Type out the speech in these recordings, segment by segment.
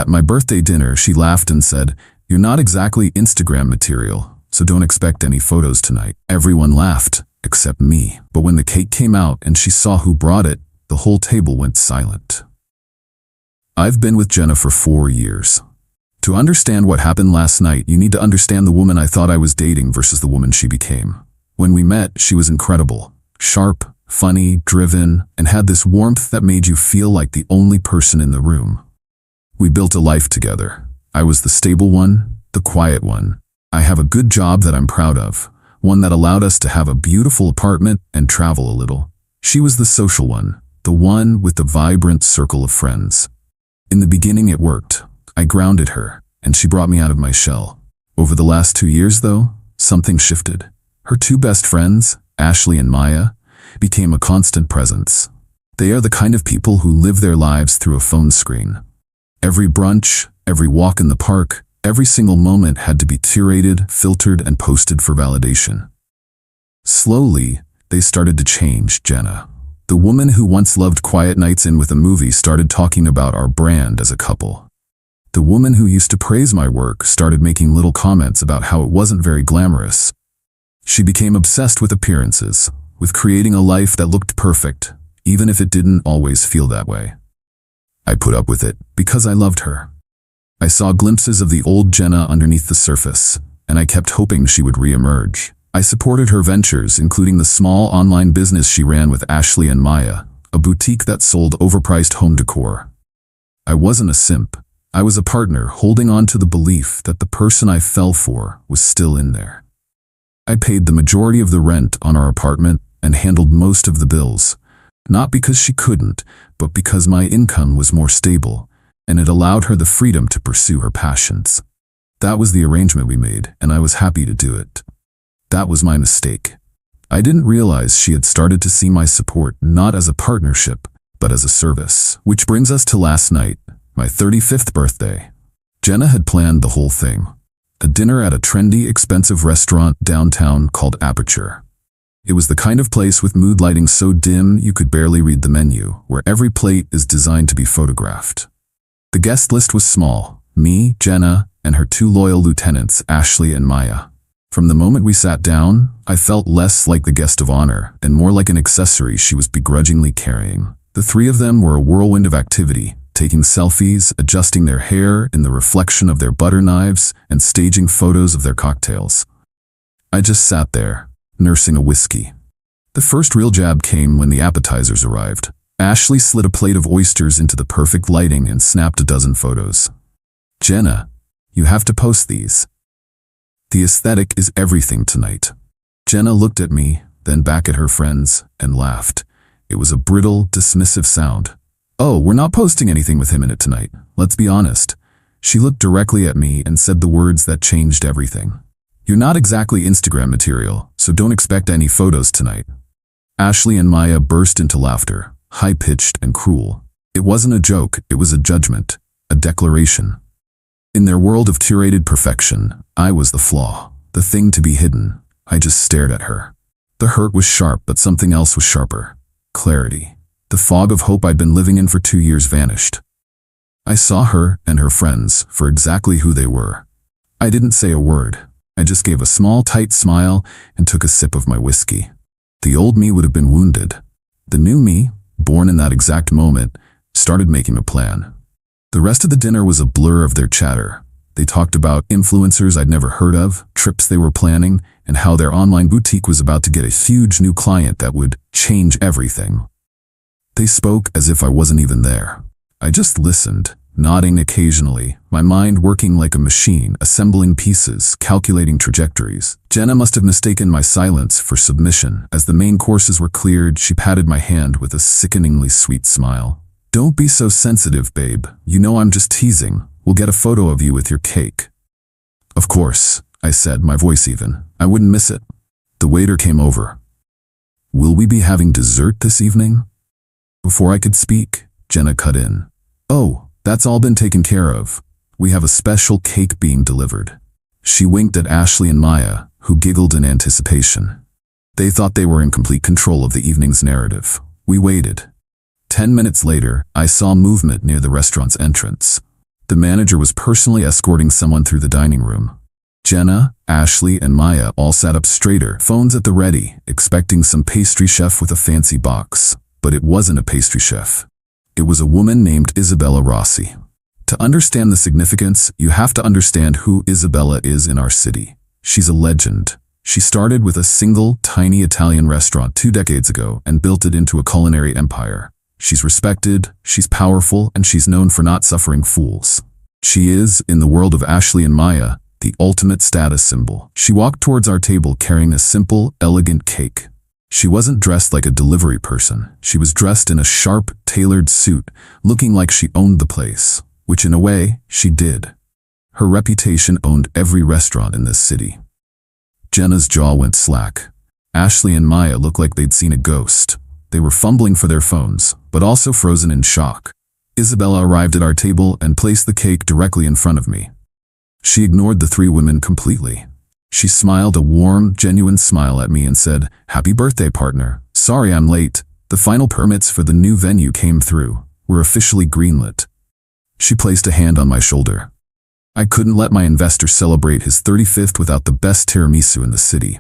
At my birthday dinner, she laughed and said, "You're not exactly Instagram material, so don't expect any photos tonight." Everyone laughed, except me. But when the cake came out and she saw who brought it, the whole table went silent. I've been with Jenna for 4 years. To understand what happened last night, you need to understand the woman I thought I was dating versus the woman she became. When we met, she was incredible. Sharp, funny, driven, and had this warmth that made you feel like the only person in the room. We built a life together. I was the stable one, the quiet one. I have a good job that I'm proud of, one that allowed us to have a beautiful apartment and travel a little. She was the social one, the one with the vibrant circle of friends. In the beginning it worked. I grounded her, and she brought me out of my shell. Over the last 2 years, though, something shifted. Her 2 best friends, Ashley and Maya, became a constant presence. They are the kind of people who live their lives through a phone screen. Every brunch, every walk in the park, every single moment had to be curated, filtered, and posted for validation. Slowly, they started to change Jenna. The woman who once loved quiet nights in with a movie started talking about our brand as a couple. The woman who used to praise my work started making little comments about how it wasn't very glamorous. She became obsessed with appearances, with creating a life that looked perfect, even if it didn't always feel that way. I put up with it because I loved her. I saw glimpses of the old Jenna underneath the surface, and I kept hoping she would re-emerge. I supported her ventures, including the small online business she ran with Ashley and Maya, a boutique that sold overpriced home decor. I wasn't a simp. I was a partner holding on to the belief that the person I fell for was still in there. I paid the majority of the rent on our apartment and handled most of the bills, not because she couldn't, but because my income was more stable, and it allowed her the freedom to pursue her passions. That was the arrangement we made, and I was happy to do it. That was my mistake. I didn't realize she had started to see my support not as a partnership, but as a service. Which brings us to last night, my 35th birthday. Jenna had planned the whole thing. A dinner at a trendy, expensive restaurant downtown called Aperture. It was the kind of place with mood lighting so dim you could barely read the menu, where every plate is designed to be photographed. The guest list was small: me, Jenna, and her 2 loyal lieutenants, Ashley and Maya. From the moment we sat down, I felt less like the guest of honor and more like an accessory she was begrudgingly carrying. The 3 of them were a whirlwind of activity, taking selfies, adjusting their hair in the reflection of their butter knives, and staging photos of their cocktails. I just sat there, nursing a whiskey. The first real jab came when the appetizers arrived. Ashley slid a plate of oysters into the perfect lighting and snapped a dozen photos. "Jenna, you have to post these. The aesthetic is everything tonight." Jenna looked at me, then back at her friends, and laughed. It was a brittle, dismissive sound. "Oh, we're not posting anything with him in it tonight. Let's be honest." She looked directly at me and said the words that changed everything. "You're not exactly Instagram material, so don't expect any photos tonight." Ashley and Maya burst into laughter, high-pitched and cruel. It wasn't a joke, it was a judgment, a declaration. In their world of curated perfection, I was the flaw, the thing to be hidden. I just stared at her. The hurt was sharp, but something else was sharper: clarity. The fog of hope I'd been living in for 2 years vanished. I saw her and her friends for exactly who they were. I didn't say a word. I just gave a small, tight smile and took a sip of my whiskey. The old me would have been wounded. The new me, born in that exact moment, started making a plan. The rest of the dinner was a blur of their chatter. They talked about influencers I'd never heard of, trips they were planning, and how their online boutique was about to get a huge new client that would change everything. They spoke as if I wasn't even there. I just listened, nodding occasionally, my mind working like a machine, assembling pieces, calculating trajectories. Jenna must have mistaken my silence for submission. As the main courses were cleared, she patted my hand with a sickeningly sweet smile. "Don't be so sensitive, babe. You know I'm just teasing. We'll get a photo of you with your cake." "Of course," I said, my voice even. I wouldn't miss it. The waiter came over. "Will we be having dessert this evening?" Before I could speak, Jenna cut in. "Oh, that's all been taken care of. We have a special cake being delivered." She winked at Ashley and Maya, who giggled in anticipation. They thought they were in complete control of the evening's narrative. We waited. 10 minutes later, I saw movement near the restaurant's entrance. The manager was personally escorting someone through the dining room. Jenna, Ashley, and Maya all sat up straighter, phones at the ready, expecting some pastry chef with a fancy box. But it wasn't a pastry chef. It was a woman named Isabella Rossi. To understand the significance, you have to understand who Isabella is in our city. She's a legend. She started with a single, tiny Italian restaurant 2 decades ago and built it into a culinary empire. She's respected, she's powerful, and she's known for not suffering fools. She is, in the world of Ashley and Maya, the ultimate status symbol. She walked towards our table carrying a simple, elegant cake. She wasn't dressed like a delivery person. She was dressed in a sharp, tailored suit, looking like she owned the place, which in a way, she did. Her reputation owned every restaurant in this city. Jenna's jaw went slack. Ashley and Maya looked like they'd seen a ghost. They were fumbling for their phones, but also frozen in shock. Isabella arrived at our table and placed the cake directly in front of me. She ignored the 3 women completely. She smiled a warm, genuine smile at me and said, "Happy birthday, partner. Sorry I'm late. The final permits for the new venue came through. We're officially greenlit." She placed a hand on my shoulder. I couldn't let my investor celebrate his 35th without the best tiramisu in the city.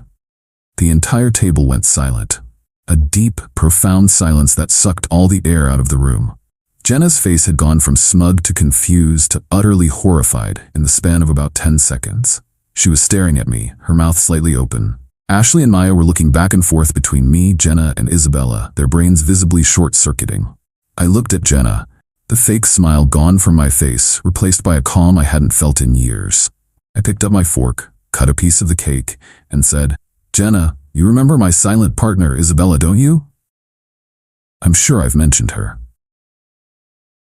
The entire table went silent. A deep, profound silence that sucked all the air out of the room. Jenna's face had gone from smug to confused to utterly horrified in the span of about 10 seconds. She was staring at me, her mouth slightly open. Ashley and Maya were looking back and forth between me, Jenna, and Isabella, their brains visibly short-circuiting. I looked at Jenna, the fake smile gone from my face, replaced by a calm I hadn't felt in years. I picked up my fork, cut a piece of the cake, and said, "Jenna, you remember my silent partner, Isabella, don't you?" I'm sure I've mentioned her.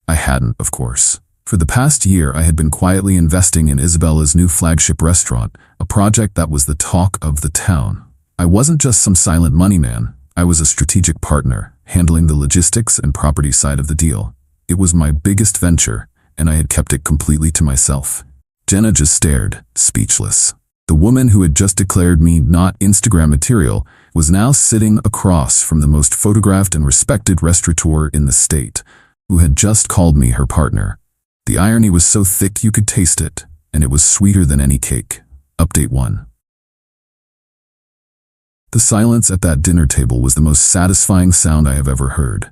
I hadn't, of course. For the past year, I had been quietly investing in Isabella's new flagship restaurant, a project that was the talk of the town. I wasn't just some silent money man. I was a strategic partner, handling the logistics and property side of the deal. It was my biggest venture, and I had kept it completely to myself. Jenna just stared, speechless. The woman who had just declared me not Instagram material was now sitting across from the most photographed and respected restaurateur in the state, who had just called me her partner. The irony was so thick you could taste it, and it was sweeter than any cake. Update 1. The silence at that dinner table was the most satisfying sound I have ever heard.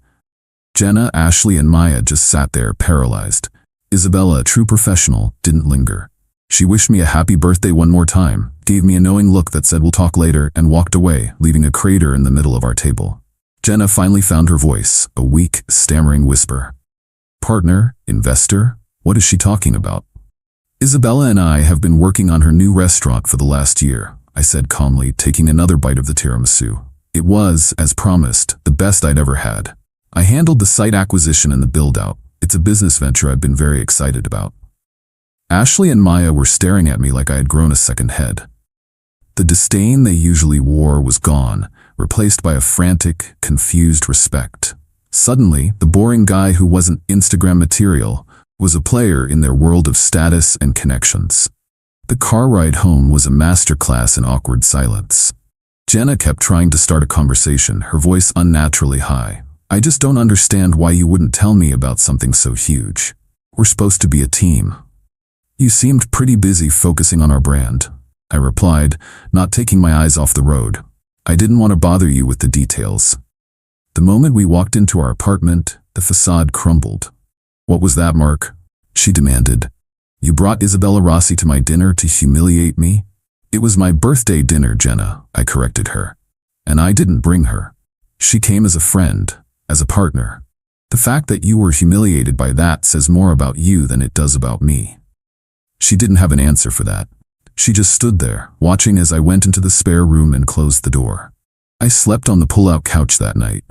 Jenna, Ashley, and Maya just sat there, paralyzed. Isabella, a true professional, didn't linger. She wished me a happy birthday one more time, gave me a knowing look that said we'll talk later, and walked away, leaving a crater in the middle of our table. Jenna finally found her voice, a weak, stammering whisper. "Partner? Investor? What is she talking about?" "Isabella and I have been working on her new restaurant for the last year," I said calmly, taking another bite of the tiramisu. It was, as promised, the best I'd ever had. I handled the site acquisition and the build-out. It's a business venture I've been very excited about. Ashley and Maya were staring at me like I had grown a second head. The disdain they usually wore was gone, replaced by a frantic, confused respect. Suddenly, the boring guy who wasn't Instagram material was a player in their world of status and connections. The car ride home was a masterclass in awkward silence. Jenna kept trying to start a conversation, her voice unnaturally high. "I just don't understand why you wouldn't tell me about something so huge. We're supposed to be a team." "You seemed pretty busy focusing on our brand," I replied, not taking my eyes off the road. "I didn't want to bother you with the details." The moment we walked into our apartment, the facade crumbled. "What was that, Mark?" she demanded. "You brought Isabella Rossi to my dinner to humiliate me?" "It was my birthday dinner, Jenna," I corrected her. "And I didn't bring her. She came as a friend, as a partner. The fact that you were humiliated by that says more about you than it does about me." She didn't have an answer for that. She just stood there, watching as I went into the spare room and closed the door. I slept on the pull-out couch that night.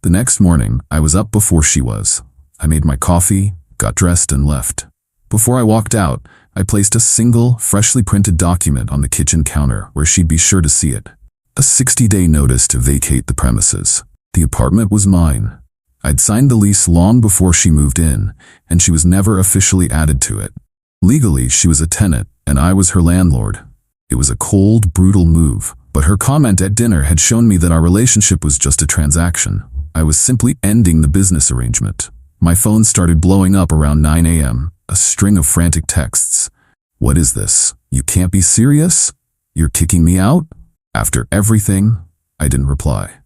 The next morning, I was up before she was. I made my coffee, got dressed, and left. Before I walked out, I placed a single, freshly printed document on the kitchen counter where she'd be sure to see it. A 60-day notice to vacate the premises. The apartment was mine. I'd signed the lease long before she moved in, and she was never officially added to it. Legally, she was a tenant, and I was her landlord. It was a cold, brutal move, but her comment at dinner had shown me that our relationship was just a transaction. I was simply ending the business arrangement. My phone started blowing up around 9 a.m. a string of frantic texts. What is this? You can't be serious? You're kicking me out? After everything, I didn't reply.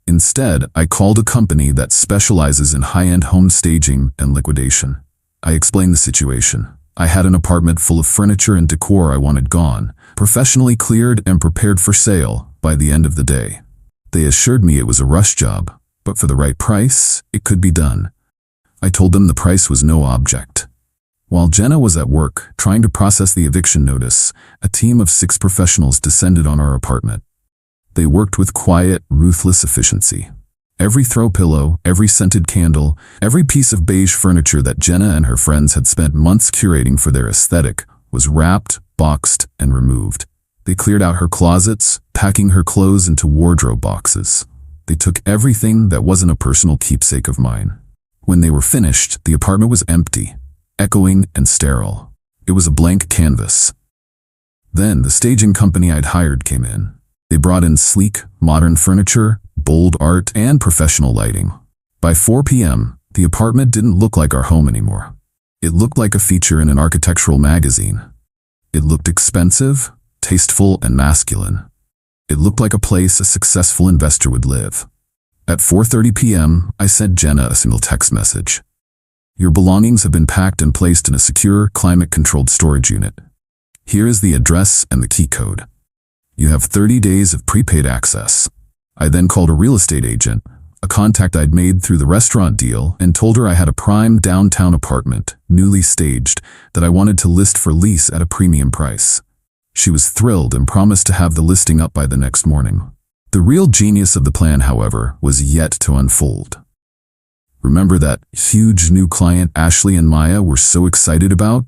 Instead, I called a company that specializes in high-end home staging and liquidation. I explained the situation. I had an apartment full of furniture and decor I wanted gone, professionally cleared and prepared for sale by the end of the day. They assured me it was a rush job, but for the right price, it could be done. I told them the price was no object. While Jenna was at work trying to process the eviction notice, a team of 6 professionals descended on our apartment. They worked with quiet, ruthless efficiency. Every throw pillow, every scented candle, every piece of beige furniture that Jenna and her friends had spent months curating for their aesthetic was wrapped, boxed, and removed. They cleared out her closets, packing her clothes into wardrobe boxes. They took everything that wasn't a personal keepsake of mine. When they were finished, the apartment was empty, echoing and sterile. It was a blank canvas. Then the staging company I'd hired came in. They brought in sleek, modern furniture, bold art, and professional lighting. By 4 p.m., the apartment didn't look like our home anymore. It looked like a feature in an architectural magazine. It looked expensive, tasteful, and masculine. It looked like a place a successful investor would live. At 4:30 p.m., I sent Jenna a single text message. Your belongings have been packed and placed in a secure, climate-controlled storage unit. Here is the address and the key code. You have 30 days of prepaid access. I then called a real estate agent, a contact I'd made through the restaurant deal, and told her I had a prime downtown apartment, newly staged, that I wanted to list for lease at a premium price. She was thrilled and promised to have the listing up by the next morning. The real genius of the plan, however, was yet to unfold. Remember that huge new client Ashley and Maya were so excited about?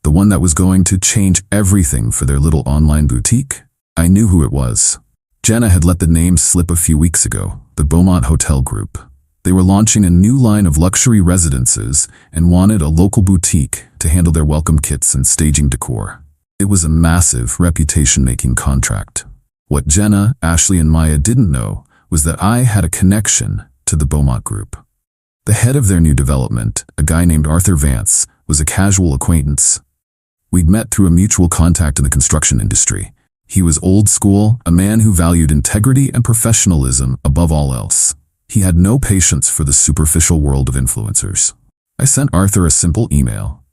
The one that was going to change everything for their little online boutique? I knew who it was. Jenna had let the name slip a few weeks ago, the Beaumont Hotel Group. They were launching a new line of luxury residences and wanted a local boutique to handle their welcome kits and staging decor. It was a massive reputation-making contract. What Jenna, Ashley, and Maya didn't know was that I had a connection to the Beaumont Group. The head of their new development, a guy named Arthur Vance, was a casual acquaintance. We'd met through a mutual contact in the construction industry. He was old school, a man who valued integrity and professionalism above all else. He had no patience for the superficial world of influencers. I sent Arthur a simple email.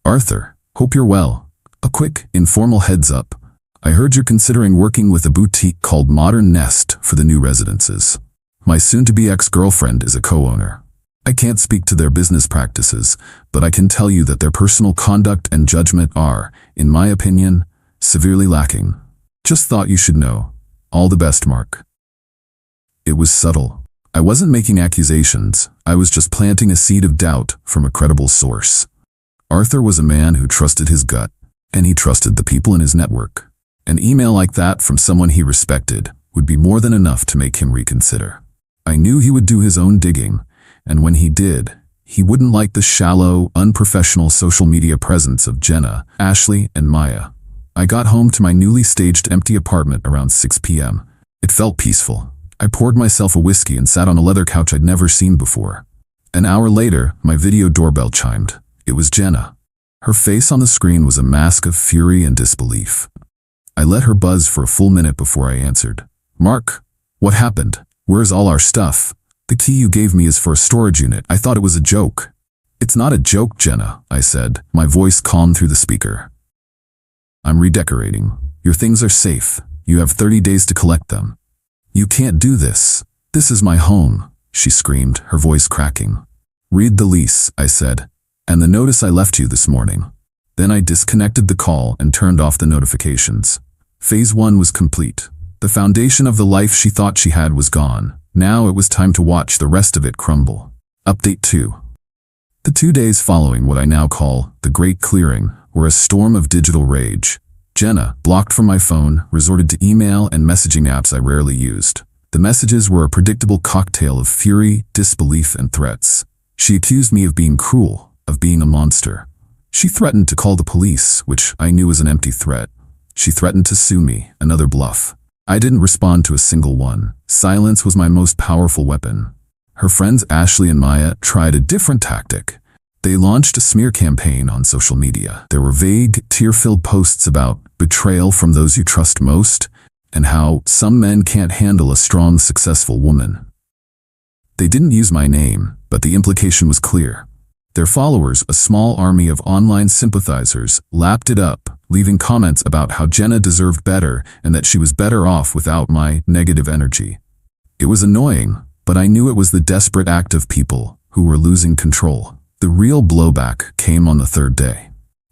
Arthur, hope you're well. A quick, informal heads up. I heard you're considering working with a boutique called Modern Nest for the new residences. My soon-to-be ex-girlfriend is a co-owner. I can't speak to their business practices, but I can tell you that their personal conduct and judgment are, in my opinion, severely lacking. Just thought you should know. All the best, Mark. It was subtle. I wasn't making accusations. I was just planting a seed of doubt from a credible source. Arthur was a man who trusted his gut, and he trusted the people in his network. An email like that from someone he respected would be more than enough to make him reconsider. I knew he would do his own digging, and when he did, he wouldn't like the shallow, unprofessional social media presence of Jenna, Ashley, and Maya. I got home to my newly staged empty apartment around 6 p.m. It felt peaceful. I poured myself a whiskey and sat on a leather couch I'd never seen before. An hour later, my video doorbell chimed. It was Jenna. Her face on the screen was a mask of fury and disbelief. I let her buzz for a full minute before I answered. Mark, what happened? Where's all our stuff? The key you gave me is for a storage unit. I thought it was a joke. It's not a joke, Jenna, I said, my voice calm through the speaker. I'm redecorating. Your things are safe. You have 30 days to collect them. You can't do this. This is my home, she screamed, her voice cracking. Read the lease, I said, and the notice I left you this morning. Then I disconnected the call and turned off the notifications. Phase 1 was complete. The foundation of the life she thought she had was gone. Now it was time to watch the rest of it crumble. Update 2. The 2 days following what I now call the Great Clearing were a storm of digital rage. Jenna, blocked from my phone, resorted to email and messaging apps I rarely used. The messages were a predictable cocktail of fury, disbelief, and threats. She accused me of being cruel, of being a monster. She threatened to call the police, which I knew was an empty threat. She threatened to sue me, another bluff. I didn't respond to a single one. Silence was my most powerful weapon. Her friends Ashley and Maya tried a different tactic. They launched a smear campaign on social media. There were vague, tear-filled posts about betrayal from those you trust most and how some men can't handle a strong, successful woman. They didn't use my name, but the implication was clear. Their followers, a small army of online sympathizers, lapped it up, leaving comments about how Jenna deserved better and that she was better off without my negative energy. It was annoying, but I knew it was the desperate act of people who were losing control. The real blowback came on the third day.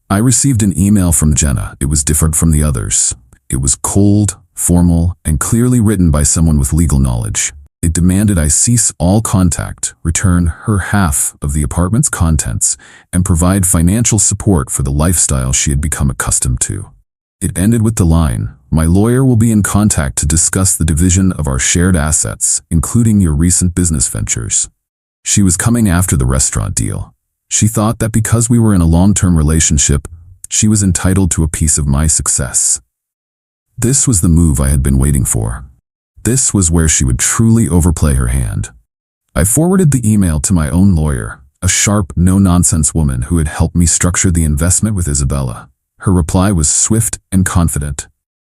I received an email from Jenna. It was different from the others. It was cold, formal, and clearly written by someone with legal knowledge. It demanded I cease all contact, return her half of the apartment's contents, and provide financial support for the lifestyle she had become accustomed to. It ended with the line, "My lawyer will be in contact to discuss the division of our shared assets, including your recent business ventures." She was coming after the restaurant deal. She thought that because we were in a long-term relationship, she was entitled to a piece of my success. This was the move I had been waiting for. This was where she would truly overplay her hand. I forwarded the email to my own lawyer, a sharp, no-nonsense woman who had helped me structure the investment with Isabella. Her reply was swift and confident.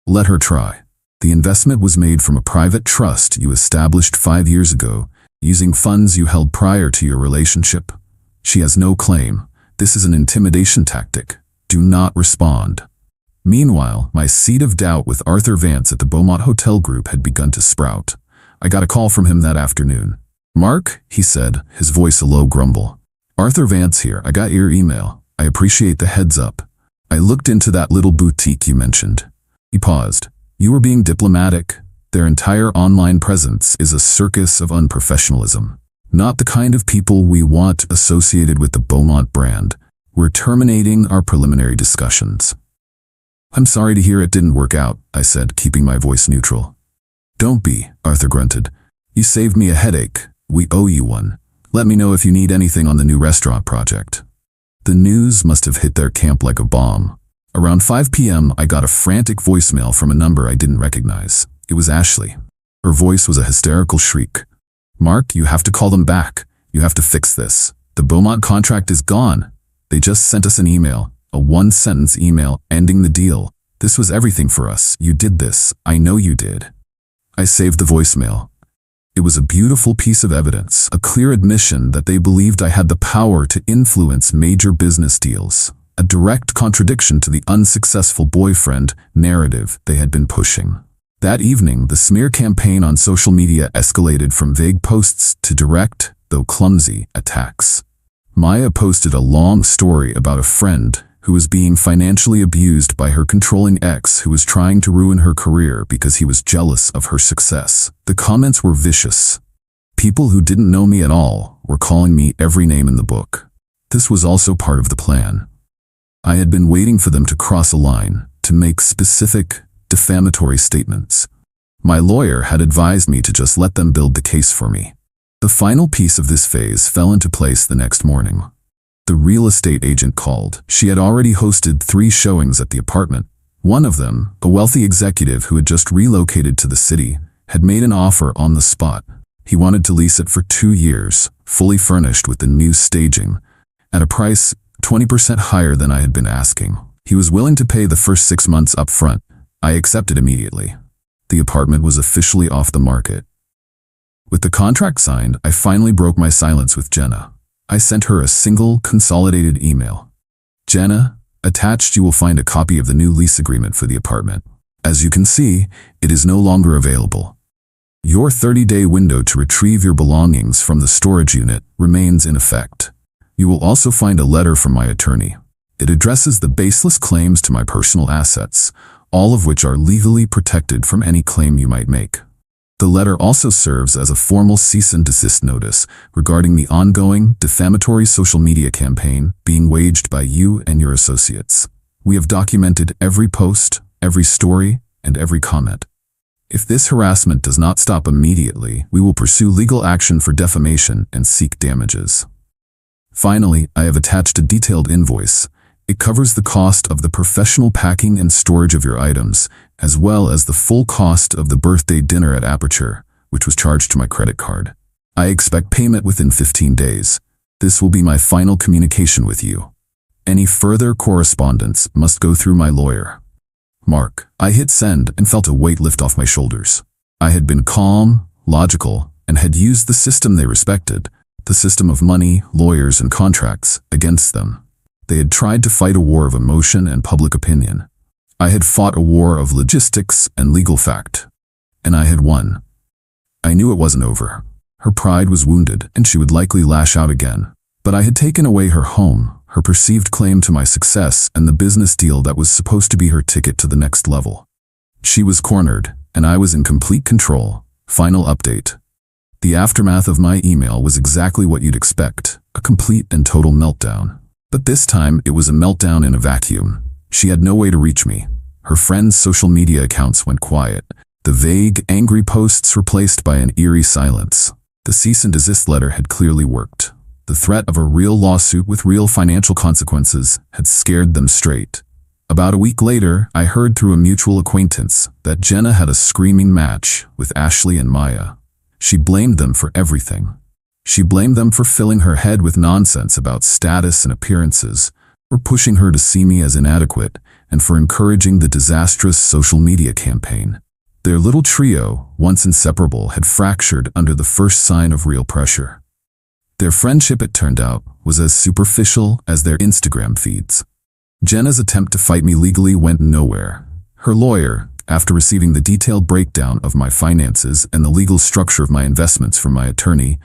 "Let her try. The investment was made from a private trust you established 5 years ago, using funds you held prior to your relationship. She has no claim. This is an intimidation tactic. Do not respond." Meanwhile, my seed of doubt with Arthur Vance at the Beaumont Hotel Group had begun to sprout. I got a call from him that afternoon. "Mark," he said, his voice a low grumble. "Arthur Vance here. I got your email. I appreciate the heads up. I looked into that little boutique you mentioned." He paused. "You were being diplomatic. Their entire online presence is a circus of unprofessionalism. Not the kind of people we want associated with the Beaumont brand. We're terminating our preliminary discussions." "I'm sorry to hear it didn't work out," I said, keeping my voice neutral. "Don't be," Arthur grunted. "You saved me a headache. We owe you one. Let me know if you need anything on the new restaurant project." The news must have hit their camp like a bomb. Around 5 p.m., I got a frantic voicemail from a number I didn't recognize. It was Ashley. Her voice was a hysterical shriek. "Mark, you have to call them back. You have to fix this. The Beaumont contract is gone. They just sent us an email, a one-sentence email ending the deal. This was everything for us. You did this. I know you did." I saved the voicemail. It was a beautiful piece of evidence, a clear admission that they believed I had the power to influence major business deals, a direct contradiction to the unsuccessful boyfriend narrative they had been pushing. That evening, the smear campaign on social media escalated from vague posts to direct, though clumsy, attacks. Maya posted a long story about a friend who was being financially abused by her controlling ex who was trying to ruin her career because he was jealous of her success. The comments were vicious. People who didn't know me at all were calling me every name in the book. This was also part of the plan. I had been waiting for them to cross a line, to make specific, defamatory statements. My lawyer had advised me to just let them build the case for me. The final piece of this phase fell into place the next morning. The real estate agent called. She had already hosted 3 showings at the apartment. One of them, a wealthy executive who had just relocated to the city, had made an offer on the spot. He wanted to lease it for 2 years, fully furnished with the new staging, at a price 20% higher than I had been asking. He was willing to pay the first 6 months up front. I accepted immediately. The apartment was officially off the market. With the contract signed, I finally broke my silence with Jenna. I sent her a single, consolidated email. "Jenna, attached you will find a copy of the new lease agreement for the apartment. As you can see, it is no longer available. Your 30-day window to retrieve your belongings from the storage unit remains in effect. You will also find a letter from my attorney. It addresses the baseless claims to my personal assets, all of which are legally protected from any claim you might make. The letter also serves as a formal cease and desist notice regarding the ongoing, defamatory social media campaign being waged by you and your associates. We have documented every post, every story, and every comment. If this harassment does not stop immediately, we will pursue legal action for defamation and seek damages. Finally, I have attached a detailed invoice. It covers the cost of the professional packing and storage of your items, as well as the full cost of the birthday dinner at Aperture, which was charged to my credit card. I expect payment within 15 days. This will be my final communication with you. Any further correspondence must go through my lawyer. Mark. I hit send and felt a weight lift off my shoulders. I had been calm, logical, and had used the system they respected, the system of money, lawyers, and contracts, against them. They had tried to fight a war of emotion and public opinion. I had fought a war of logistics and legal fact. And I had won. I knew it wasn't over. Her pride was wounded, and she would likely lash out again. But I had taken away her home, her perceived claim to my success, and the business deal that was supposed to be her ticket to the next level. She was cornered, and I was in complete control. Final update. The aftermath of my email was exactly what you'd expect, a complete and total meltdown. But this time, it was a meltdown in a vacuum. She had no way to reach me. Her friends' social media accounts went quiet. The vague, angry posts replaced by an eerie silence. The cease and desist letter had clearly worked. The threat of a real lawsuit with real financial consequences had scared them straight. About a week later, I heard through a mutual acquaintance that Jenna had a screaming match with Ashley and Maya. She blamed them for everything. She blamed them for filling her head with nonsense about status and appearances, for pushing her to see me as inadequate, and for encouraging the disastrous social media campaign. Their little trio, once inseparable, had fractured under the first sign of real pressure. Their friendship, it turned out, was as superficial as their Instagram feeds. Jenna's attempt to fight me legally went nowhere. Her lawyer, after receiving the detailed breakdown of my finances and the legal structure of my investments from my attorney,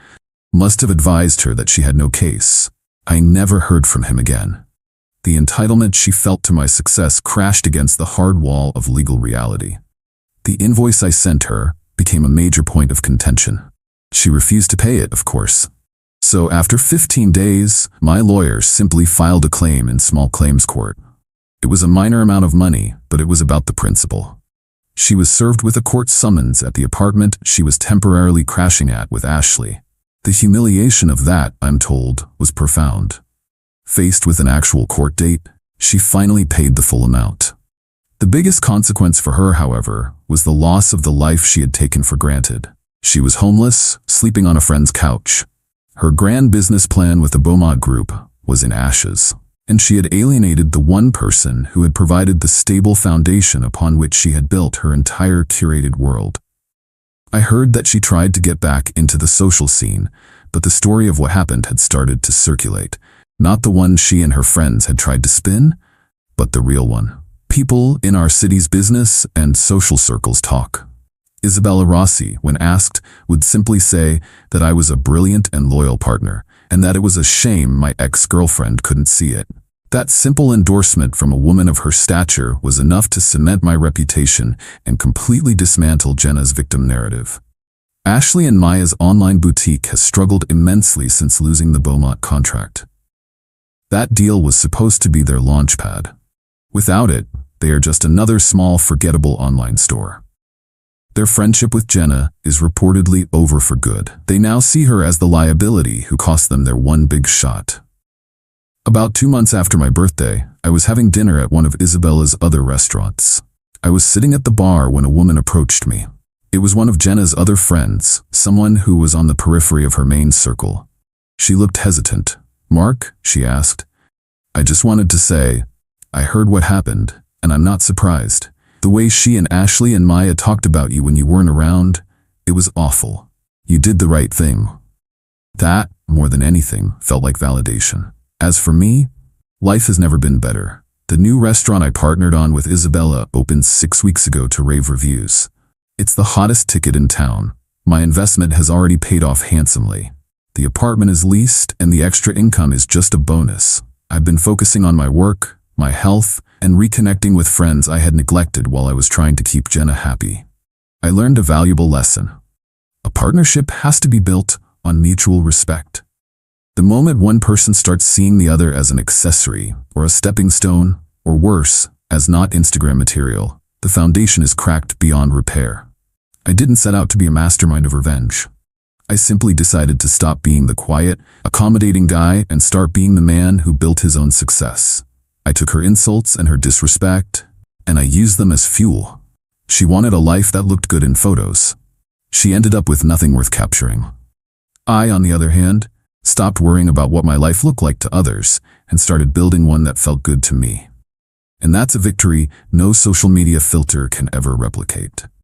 must have advised her that she had no case. I never heard from him again. The entitlement she felt to my success crashed against the hard wall of legal reality. The invoice I sent her became a major point of contention. She refused to pay it, of course. So after 15 days, my lawyer simply filed a claim in small claims court. It was a minor amount of money, but it was about the principle. She was served with a court summons at the apartment she was temporarily crashing at with Ashley. The humiliation of that, I'm told, was profound. Faced with an actual court date, she finally paid the full amount. The biggest consequence for her, however, was the loss of the life she had taken for granted. She was homeless, sleeping on a friend's couch. Her grand business plan with the Beaumont Group was in ashes, and she had alienated the one person who had provided the stable foundation upon which she had built her entire curated world. I heard that she tried to get back into the social scene, but the story of what happened had started to circulate. Not the one she and her friends had tried to spin, but the real one. People in our city's business and social circles talk. Isabella Rossi, when asked, would simply say that I was a brilliant and loyal partner, and that it was a shame my ex-girlfriend couldn't see it. That simple endorsement from a woman of her stature was enough to cement my reputation and completely dismantle Jenna's victim narrative. Ashley and Maya's online boutique has struggled immensely since losing the Beaumont contract. That deal was supposed to be their launchpad. Without it, they are just another small, forgettable online store. Their friendship with Jenna is reportedly over for good. They now see her as the liability who cost them their one big shot. About 2 months after my birthday, I was having dinner at one of Isabella's other restaurants. I was sitting at the bar when a woman approached me. It was one of Jenna's other friends, someone who was on the periphery of her main circle. She looked hesitant. "Mark?" she asked. I just wanted to say, I heard what happened, and I'm not surprised. The way she and Ashley and Maya talked about you when you weren't around, it was awful. You did the right thing. That, more than anything, felt like validation. As for me, life has never been better. The new restaurant I partnered on with Isabella opened 6 weeks ago to rave reviews. It's the hottest ticket in town. My investment has already paid off handsomely. The apartment is leased, and the extra income is just a bonus. I've been focusing on my work, my health, and reconnecting with friends I had neglected while I was trying to keep Jenna happy. I learned a valuable lesson. A partnership has to be built on mutual respect. The moment one person starts seeing the other as an accessory, or a stepping stone, or worse, as not Instagram material, the foundation is cracked beyond repair. I didn't set out to be a mastermind of revenge. I simply decided to stop being the quiet, accommodating guy and start being the man who built his own success. I took her insults and her disrespect, and I used them as fuel. She wanted a life that looked good in photos. She ended up with nothing worth capturing. I, on the other hand, stopped worrying about what my life looked like to others, and started building one that felt good to me. And that's a victory no social media filter can ever replicate.